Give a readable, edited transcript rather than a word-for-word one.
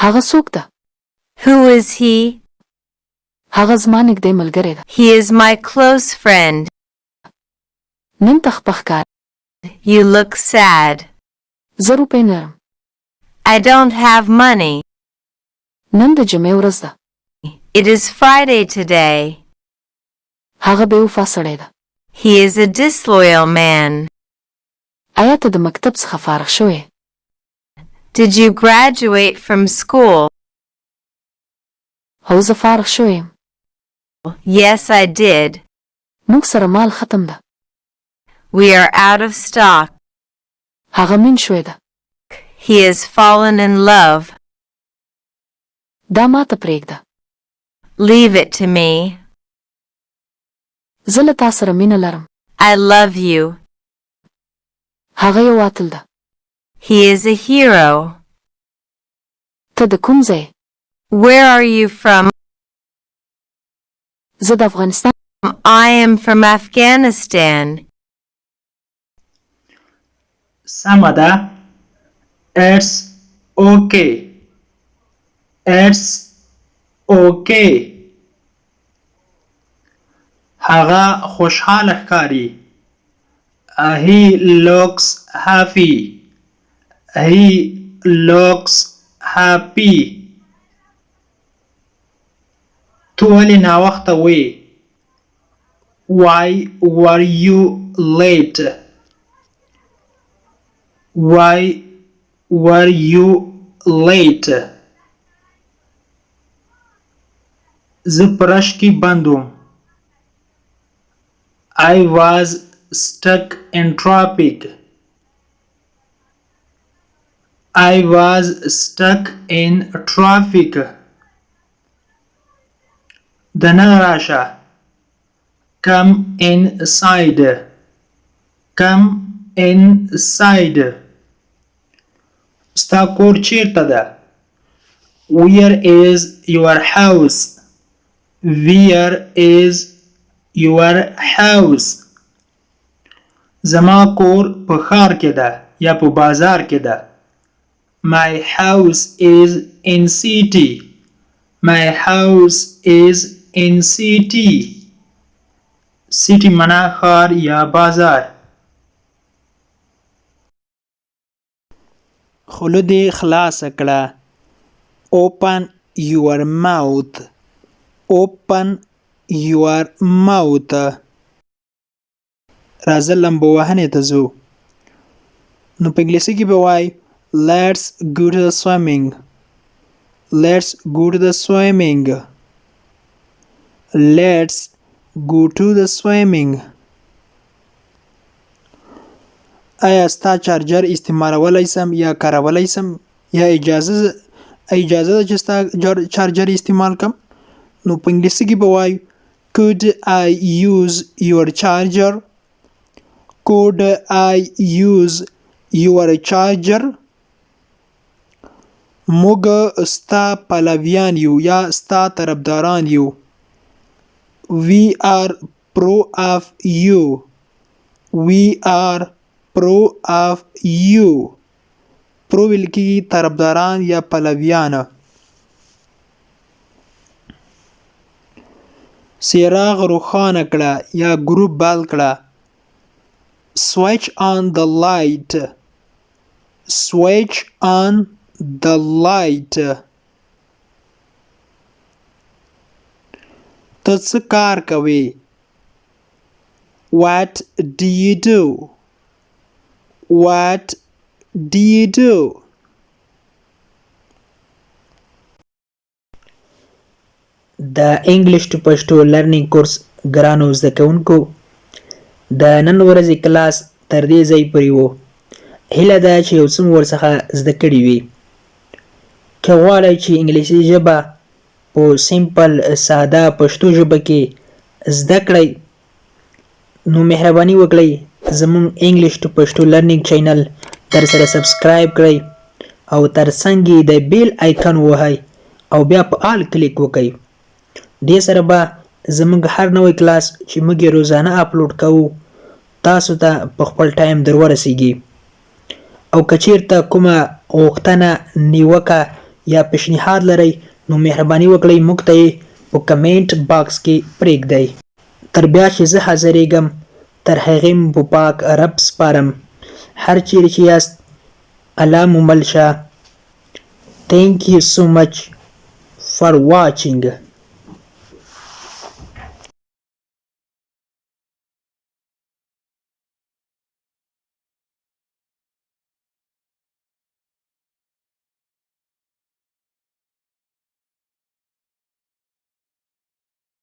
هغه څوک ده؟ Who is he? هغه زما نږدې ملګری ده. He is my close friend. نن تخپه ښکارې. You look sad. زه روپۍ نه لرم. I don't have money. نن د جمعې ورځ ده. It is Friday today. هغه بې وفا سړی ده. He is a disloyal man. آیا ته د مکتب څخه فارغ شوې؟ Did you graduate from school? هو زه فارغ شوی یم. Yes, I did. موږ سره مال ختم ده. We are out of stock. هغه مین شوی ده. He has fallen in love. دا ما ته پرېږده. Leave it to me. زه له تا سره مینه لرم. I love you. هغه یو اتل ده. He is a hero. ته د کوم ځای؟ Where are you from? زه د افغانستان. I am from Afghanistan. سمه ده. It's okay. It's okay. هغه خوشحاله ښکاري. He looks happy. He looks happy. تو ولې ناوخته وې؟ Why were you late? Why were you late? زه په رش کې بند وم. I was stuck in traffic. I was stuck in traffic. دننه راشه. Come inside. Come inside. ستا کور چیرته ده؟ Where is your house? Where is your house? زما کور په ښار کې ده یا په بازار کې ده. My house is in city. My house is in city. City منا ښار یا بازار. خوله دې خلاصه کړه. Open your mouth. Open your mouth. راځه لمبو وهنې ته ځو. نو په انګلیسي کې به وایي Let's go to the swimming. Let's go to the swimming. Let's go to the swimming. آیا ستا چارجر استعمالولی سم یا کارولی سم یا اجازه ده چې ستا چارجر استعمال کم؟ نو په انګلیسي کې به وایو Could I use your charger? Could I use your charger? موږ ستا پلویان یو یا ستا طرفداران یو. We are pro of you. We are pro of you. pro ویل کېږي طرفداران یا پلویان. څراغ روښانه کړه یا ګروپ بل کړه. Switch on the light. Switch on the light. ته څه کار کوې؟ What do you do? What do you do? د انګلیش ټو پښتو لرنینګ کورس ګرانو زده کوونکو د نن ورځې کلاس تر دې ځای پورې و. هیله ده چې یو څه مو ورڅخه زده کړي وي. که غواړئ چې انګلیسي ژبه په سیمپل ساده پښتو ژبه کې زده کړئ نو مهرباني وکړئ زموږ انګلیش ټو پښتو لرنینګ چینل در سره سبسکرایب کړئ او تر څنګ یې د بیل آیکن ووهئ او بیا په آل کلیک وکړئ. دې سره به زموږ هر نوی کلاس چې موږ یې روزانه اپلوډ کوو تاسو ته په خپل ټایم در ورسیږي. او که چیرته کومه غوښتنه نیوکه یا پیشنهاد لرئ نو مهرباني وکړئ موږ ته یې په کمنټ باکس کې پرېږدئ. تر بیا چې زه حاضرېږم تر هغې مو په پاک رب سپارم. هر چیرې چې یاست الله مو مل شه. Thank you so much for watching.